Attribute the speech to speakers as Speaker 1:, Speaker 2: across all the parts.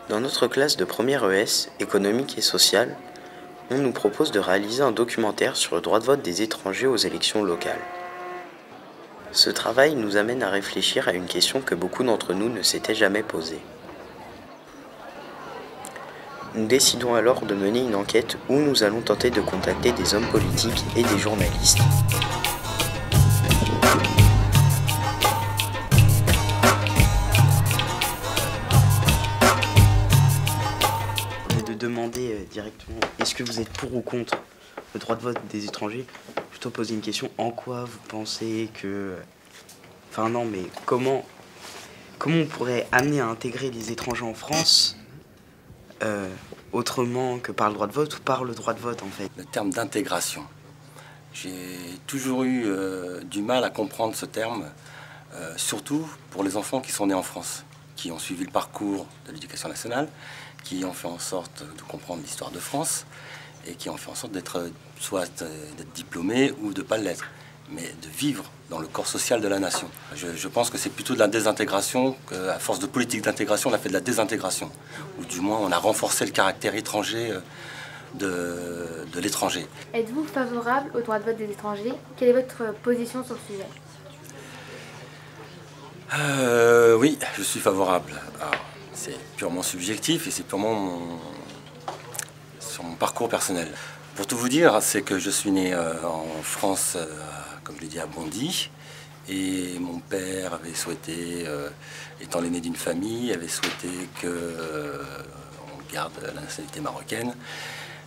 Speaker 1: Dans notre classe de première ES, économique et sociale, on nous propose de réaliser un documentaire sur le droit de vote des étrangers aux élections locales. Ce travail nous amène à réfléchir à une question que beaucoup d'entre nous ne s'étaient jamais posée. Nous décidons alors de mener une enquête où nous allons tenter de contacter des hommes politiques et des journalistes. De demander directement, est-ce que vous êtes pour ou contre le droit de vote des étrangers? Plutôt poser une question, en quoi vous pensez que... Enfin non, mais comment on pourrait amener à intégrer les étrangers en France autrement que par le droit de vote ou par le droit de vote en fait?
Speaker 2: Le terme d'intégration. J'ai toujours eu du mal à comprendre ce terme, surtout pour les enfants qui sont nés en France, qui ont suivi le parcours de l'éducation nationale, qui ont fait en sorte de comprendre l'histoire de France et qui ont fait en sorte d'être soit d'être diplômés ou de ne pas l'être, mais de vivre dans le corps social de la nation. Je pense que c'est plutôt de la désintégration, qu'à force de politique d'intégration, on a fait de la désintégration, ou du moins on a renforcé le caractère étranger de l'étranger.
Speaker 3: Êtes-vous favorable au droit de vote des étrangers? Quelle est votre position sur le sujet?
Speaker 2: Oui, je suis favorable. C'est purement subjectif et c'est purement sur mon parcours personnel. Pour tout vous dire, c'est que je suis né en France, comme je l'ai dit, à Bondy. Et mon père avait souhaité, étant l'aîné d'une famille, avait souhaité qu'on garde la nationalité marocaine.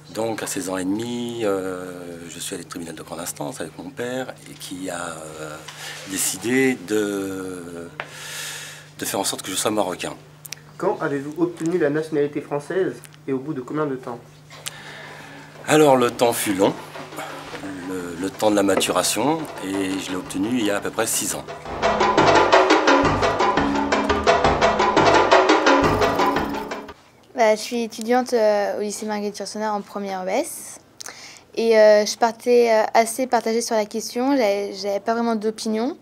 Speaker 2: Donc à 16 ans et demi, je suis allé au tribunal de grande instance avec mon père et qui a décidé de faire en sorte que je sois marocain.
Speaker 4: Quand avez-vous obtenu la nationalité française et au bout de combien de temps?
Speaker 2: Alors le temps fut long, le temps de la maturation, et je l'ai obtenu il y a à peu près 6 ans.
Speaker 3: Je suis étudiante au lycée Marguerite Yourcenar en première ES. Et je partais assez partagée sur la question, j'avais pas vraiment d'opinion.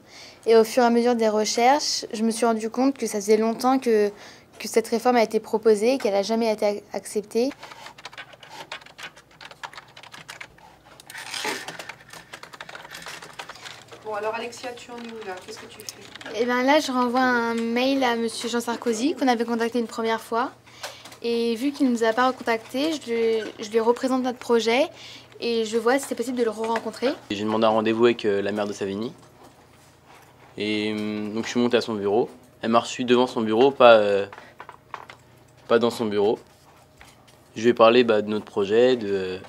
Speaker 3: Et au fur et à mesure des recherches, je me suis rendu compte que ça faisait longtemps que cette réforme a été proposée et qu'elle n'a jamais été acceptée.
Speaker 5: Bon, alors Alexia, tu en es où là? Qu'est-ce que tu fais?
Speaker 3: Et bien là, je renvoie un mail à monsieur Jean Sarkozy, qu'on avait contacté une première fois. Et vu qu'il ne nous a pas recontacté, je lui représente notre projet et je vois si c'est possible de le re-rencontrer.
Speaker 6: J'ai demandé un rendez-vous avec la maire de Savigny. Et donc je suis monté à son bureau. Elle m'a reçu devant son bureau, pas dans son bureau. Je lui ai parlé de notre projet, de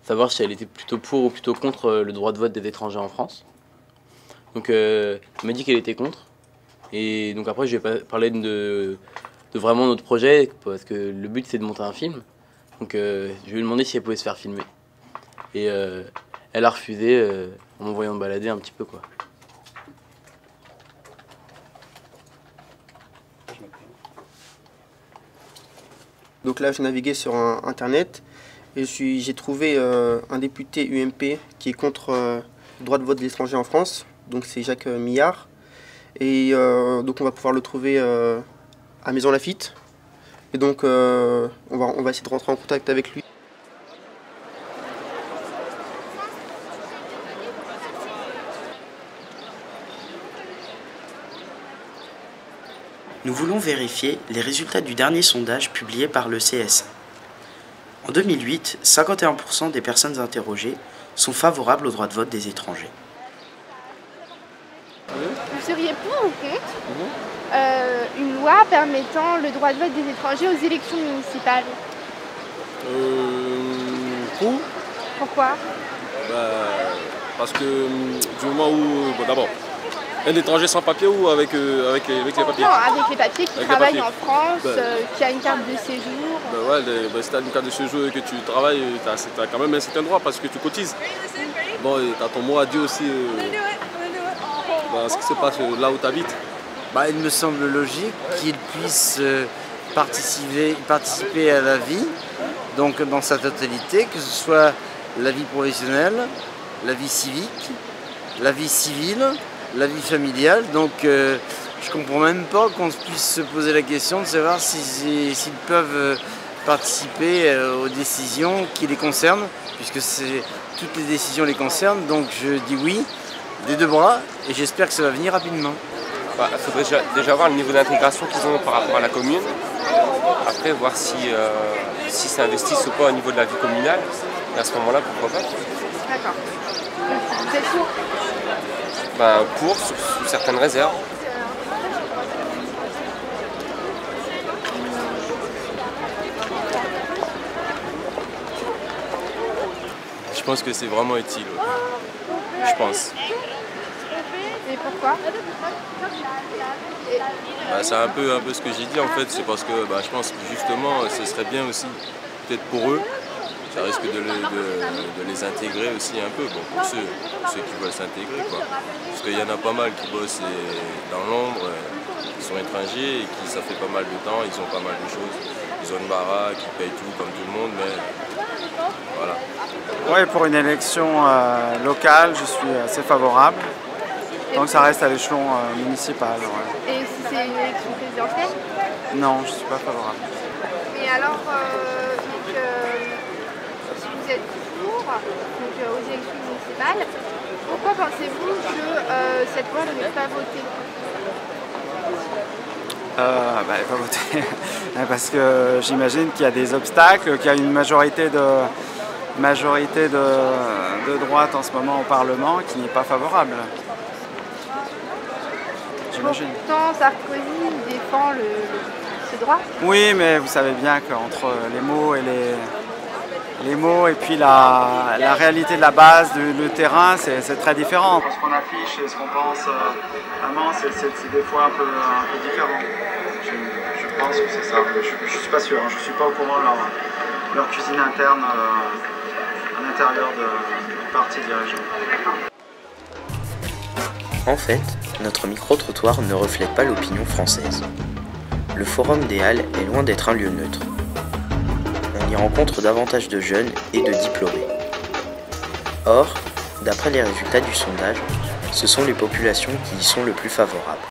Speaker 6: savoir si elle était plutôt pour ou plutôt contre le droit de vote des étrangers en France. Donc elle m'a dit qu'elle était contre. Et donc après je lui ai parlé de vraiment notre projet, parce que le but c'est de monter un film. Donc je lui ai demandé si elle pouvait se faire filmer. Et elle a refusé en m'envoyant me balader un petit peu quoi.
Speaker 4: Donc là, j'ai navigué sur Internet et j'ai trouvé un député UMP qui est contre le droit de vote des étrangers en France. Donc c'est Jacques Millard. Et donc on va pouvoir le trouver à Maison Lafitte. Et donc on va essayer de rentrer en contact avec lui.
Speaker 1: Nous voulons vérifier les résultats du dernier sondage publié par le CSA. En 2008, 51% des personnes interrogées sont favorables au droit de vote des étrangers.
Speaker 7: Vous seriez pour ou contre une loi permettant le droit de vote des étrangers aux élections municipales?
Speaker 8: Pour.
Speaker 7: Pourquoi?
Speaker 8: Parce que du moment où, d'abord, un étranger sans papier ou avec les papiers?
Speaker 7: Non, avec les papiers qui
Speaker 8: avec
Speaker 7: travaillent
Speaker 8: les papiers.
Speaker 7: en France, qui a une carte de séjour.
Speaker 8: Si tu as une carte de séjour et que tu travailles, tu as quand même un certain droit parce que tu cotises. Bon, tu as ton mot à dire aussi ce qui se passe là où tu habites.
Speaker 9: Il me semble logique qu'il puisse participer à la vie, donc dans sa totalité, que ce soit la vie professionnelle, la vie civique, la vie civile, la vie familiale. Donc je Je comprends même pas qu'on puisse se poser la question de savoir s'ils peuvent participer aux décisions qui les concernent, puisque toutes les décisions les concernent. Donc je dis oui, des deux bras, et j'espère que ça va venir rapidement.
Speaker 10: Il faudrait déjà voir le niveau d'intégration qu'ils ont par rapport à la commune. Après, voir si s'investissent ou pas au niveau de la vie communale. Et à ce moment-là, pourquoi pas.
Speaker 7: D'accord. Vous êtes pour?
Speaker 10: Pour, sous certaines réserves.
Speaker 8: Je pense que c'est vraiment utile. Je pense.
Speaker 7: Et pourquoi?
Speaker 8: C'est un peu ce que j'ai dit en fait, c'est parce que je pense que justement ce serait bien aussi, peut-être pour eux, ça risque de les intégrer aussi un peu, pour ceux qui veulent s'intégrer quoi. Parce qu'il y en a pas mal qui bossent dans l'ombre, qui sont étrangers et qui ça fait pas mal de temps, ils ont pas mal de choses. Ils ont une baraque, ils payent tout comme tout le monde, mais voilà.
Speaker 11: Oui, pour une élection locale, je suis assez favorable. Donc ça reste à l'échelon municipal. Ouais.
Speaker 7: Et si c'est une élection présidentielle?
Speaker 11: Non, je ne suis pas favorable.
Speaker 7: Et alors, si vous êtes pour aux élections municipales, pourquoi pensez-vous que cette loi ne n'est pas votée?
Speaker 11: Elle n'est pas votée parce que j'imagine qu'il y a des obstacles, qu'il y a une majorité de droite en ce moment au Parlement qui n'est pas favorable. J'imagine.
Speaker 7: Pourtant, Sarkozy défend ce droit.
Speaker 11: Oui, mais vous savez bien qu'entre les mots et puis la réalité de la base, le terrain, c'est très différent. Ce qu'on affiche et ce qu'on pense vraiment, c'est des fois un peu différent. Je pense que c'est ça. Je ne suis pas sûr, je ne suis pas au courant de leur cuisine interne à l'intérieur du parti dirigeant.
Speaker 1: En fait, notre micro-trottoir ne reflète pas l'opinion française. Le Forum des Halles est loin d'être un lieu neutre. On y rencontre davantage de jeunes et de diplômés. Or, d'après les résultats du sondage, ce sont les populations qui y sont le plus favorables.